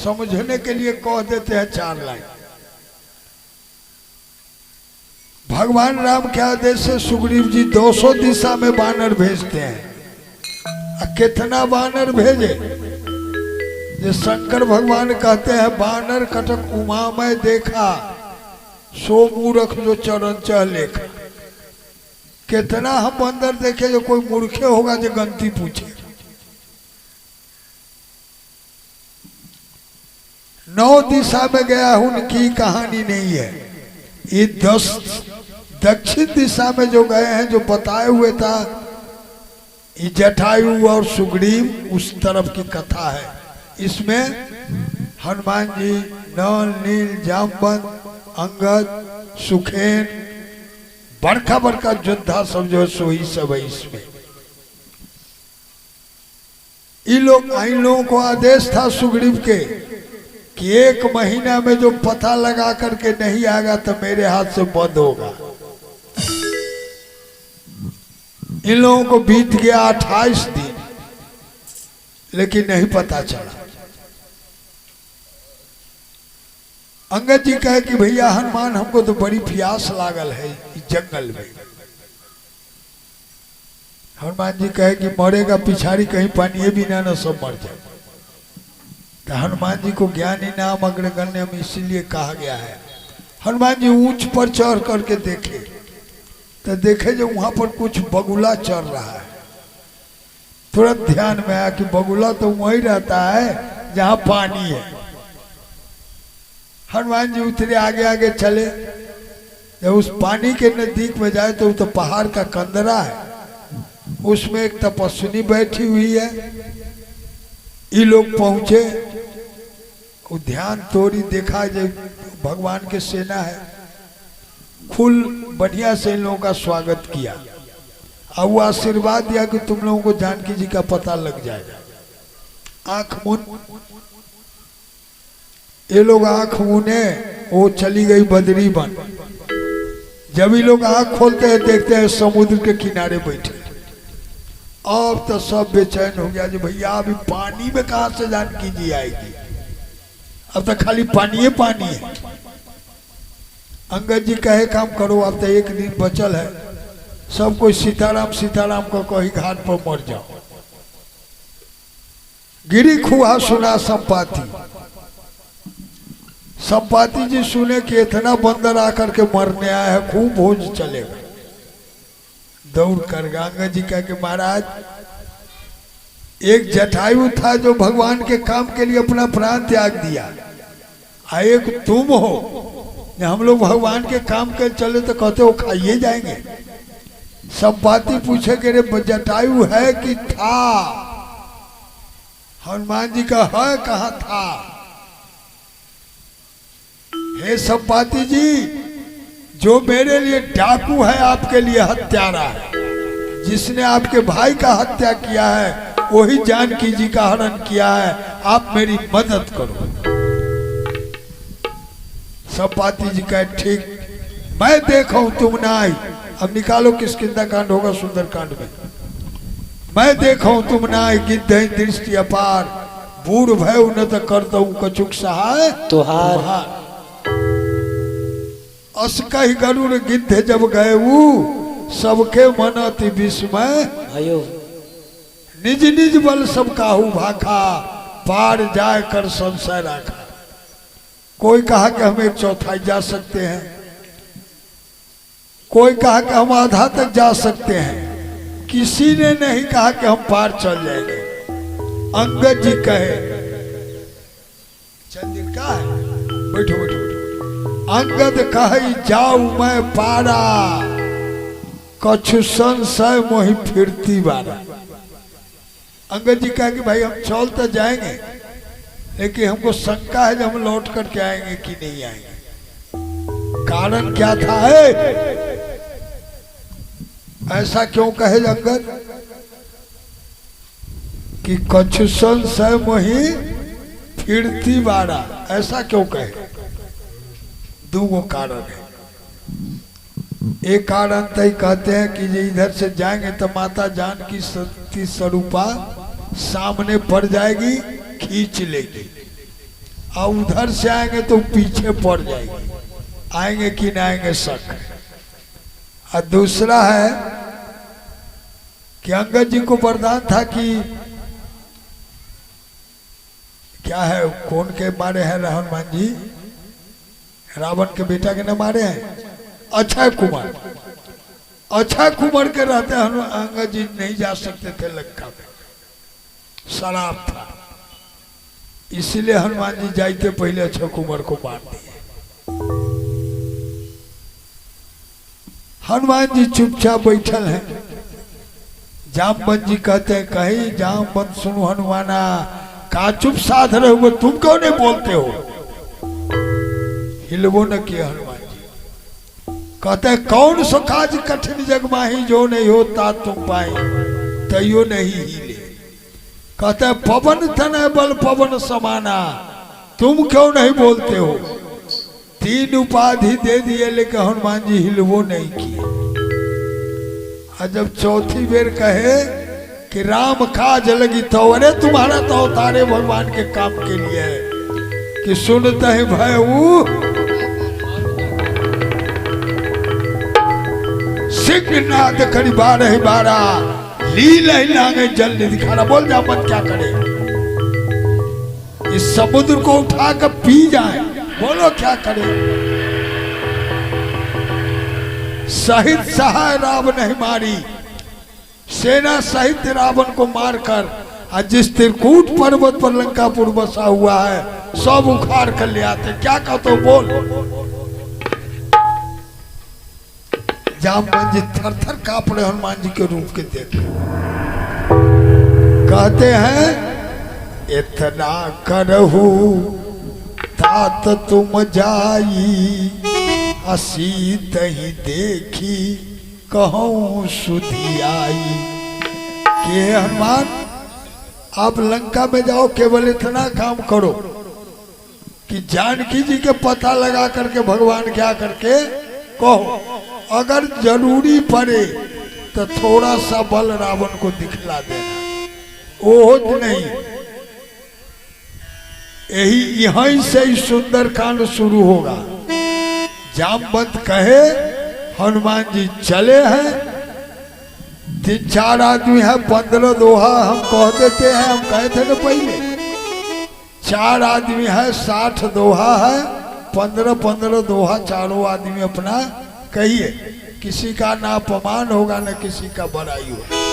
समझने के लिए कह देते हैं 4 लाइन। भगवान राम के आदेश से सुग्रीव जी 200 दिशा में बानर भेजते हैं। कितना बानर भेजे? जो शंकर भगवान कहते हैं बानर कटक उमा में देखा, सो मूर्ख जो चरण चह लेखा। कितना हम बंदर देखे जो कोई मूर्खे होगा जो गलती पूछे। 9 दिशा में गया उनकी कहानी नहीं है। ये 10 दक्षिण दिशा में जो गए हैं, जो बताए हुए था, ये जटायु और सुग्रीव उस तरफ की कथा है। इसमें हनुमान जी, नल, नील, जामवंत, अंगद, सुखेन, बड़का बड़का योद्धा सब जो है सो ही सब है इसमें। इन लोगों को आदेश था सुग्रीव के कि 1 महीना में जो पता लगा करके नहीं आएगा तो मेरे हाथ से बंद होगा। इन लोगों को बीत गया 28 दिन, लेकिन नहीं पता चला। अंगद जी कहे कि भैया हनुमान हमको तो बड़ी प्यास लागल है इस जंगल में। हनुमान जी कहे कि मरेगा पिछाड़ी कहीं पानी भी ना सब मर जाए। तो हनुमान जी को ज्ञानी नाम अग्रगण्य में इसीलिए कहा गया है। हनुमान जी ऊंच पर चढ़ करके देखे तो देखे जो वहां पर कुछ बगुला चल रहा है। तुरंत ध्यान में आया कि बगुला तो वहीं रहता है जहां पानी है। हनुमान जी उतरे, आगे आगे चले। जब उस पानी के नजदीक में जाए तो पहाड़ का कंदरा है, उसमें एक तपस्विनी बैठी हुई है। ये लोग पहुंचे, वो ध्यान तोड़ी, देखा जो भगवान के सेना है। फुल बढ़िया से इन लोगों का स्वागत किया और वो आशीर्वाद दिया कि तुम लोगों को जानकी जी का पता लग जाएगा। आंख मूंद, ये लोग आंख मूंदे, वो चली गई बदरी बन। जब ये लोग आंख खोलते हैं देखते हैं समुद्र के किनारे बैठे। अब तो सब बेचैन हो गया जी, भैया अभी पानी में कहां से जानकी जी आएगी, अब तो खाली पानी है। अंगद जी कहे काम करो, अब तो 1 दिन बचल है, सब कोई सीताराम सीताराम को कहीं घाट पर मर जाओ। गिरी खुआ सुना संपाति। संपाति जी सुने कि इतना बंदर आकर के मरने आया है, खूब भोज चलेगा। दौड़ कर अंगद जी कह के महाराज, एक जटायु था जो भगवान के काम के लिए अपना प्राण त्याग दिया, एक तुम हो। हम लोग भगवान के काम के चले तो कहते हो खाइए जाएंगे। संपाति पूछे कि रे जटायु है कि था? हनुमान जी का है, कहा था? हे संपाति जी, जो मेरे लिए डाकू है आपके लिए हत्यारा है। जिसने आपके भाई का हत्या किया है वही जानकी जी का हरण किया है, आप मेरी मदद करो। संपाति जी कहे ठीक, मैं देखा हूं तुम ना आई। अब निकालो किसकिंदा कांड होगा सुंदर कांड में। मैं देखा हूं तुम ना आई, गिद्ध दृष्टि अपार, बूढ़ भय न तो करता हूं कछुक सहाय तुहार। अस कही गरुड़ गिद्ध जब गए वो, सबके मन अति विस्मय भयो। निज निज बल सब काहू भाखा, पार जाए कर संशय राखा। कोई कहा कि हम 1/4 जा सकते हैं, कोई कहा कि हम आधा तक जा सकते हैं, किसी ने नहीं कहा कि हम पार चल जाएंगे। अंगद जी कहे, चंदिर का है, बैठो बैठो बैठो। अंगद कहे जाऊ मैं पारा, कछु संशय मोहि फिरती बारा। अंगद जी कहे कि भाई हम चल तो जाएंगे, लेकिन हमको शंका है जब हम लौट करके आएंगे कि नहीं आएंगे। कारण क्या था है? ऐसा क्यों कहे अंगद कि कछु संशय मोहि फिरती बारा? ऐसा क्यों कहे? 2 कारण है। एक कारण तो कहते हैं कि इधर से जाएंगे तो माता जानकी सती स्वरूपा सामने पड़ जाएगी, खींच लेगी। और उधर से आएंगे तो पीछे पड़ जाएंगे, आएंगे कि नहीं आएंगे शक। और दूसरा है कि अंगद जी को वरदान था कि क्या है, कौन के मारे हैं हनुमान जी, रावण के बेटा के न मारे हैं, अक्षय कुमार। अक्षय कुमार के रहते अंगद जी नहीं जा सकते थे लंका में, शराब था, इसीलिए हनुमान जी जाते पहले अक्षय कुमार को मार दिए। हनुमान जी चुपचाप बैठल हैं। जामवंत जी कहते हैं कहीं जामवंत सुनो हनुमाना, का चुप साध रहे हुए, तुम क्यों नहीं बोलते हो? हिलवो न किया हनुमान जी। कहते हैं कौन सो काज कठिन जग माही, जो नहीं होता तुम पाई तैयो नहीं हिले। कहते हैं पवन तनय बल पवन समाना, तुम क्यों नहीं बोलते हो? 3 उपाधि दे दिए लेकिन हनुमान जी हिलवो नहीं किए। और जब चौथी बेर कहे कि राम काज लगी तो, अरे तुम्हारा तो अवतारे भगवान के काम के लिए है कि सुनते ही भय सिंहनाद करी 12 लील लागे जल निधि खाना। बोल जा मत क्या करे, इस समुद्र को उठा कर पी जाए, बोलो क्या करे। सहित सहाय राव नहीं मारी, सेना सहित रावण को मारकर, आज जिस त्रिकूट पर्वत पर लंकापुर बसा हुआ है सब उखाड़ कर ले आते। क्या कहते हो बोल। जामवंत जी थर थर कांप रहे हनुमान जी के रूप के देख। कहते हैं इतना करहु तात तुम जाई, असीत ही देखी कहूं सुधी आई। कि हनुमान आप लंका में जाओ, केवल इतना काम करो कि जानकी जी के पता लगा करके भगवान क्या करके कहो, अगर जरूरी पड़े तो थोड़ा सा बल रावण को दिखला देना, वो नहीं। यहीं से ही सुंदर कांड शुरू होगा। जामवंत कहे हनुमान जी चले हैं, 3-4 आदमी है, 15 दोहा हम कह देते हैं, हम कहे थे ना पहले 4 आदमी है, 60 दोहा है, 15-15 दोहा चारों आदमी अपना कहिए, किसी का ना अपमान होगा ना किसी का बड़ाई होगा।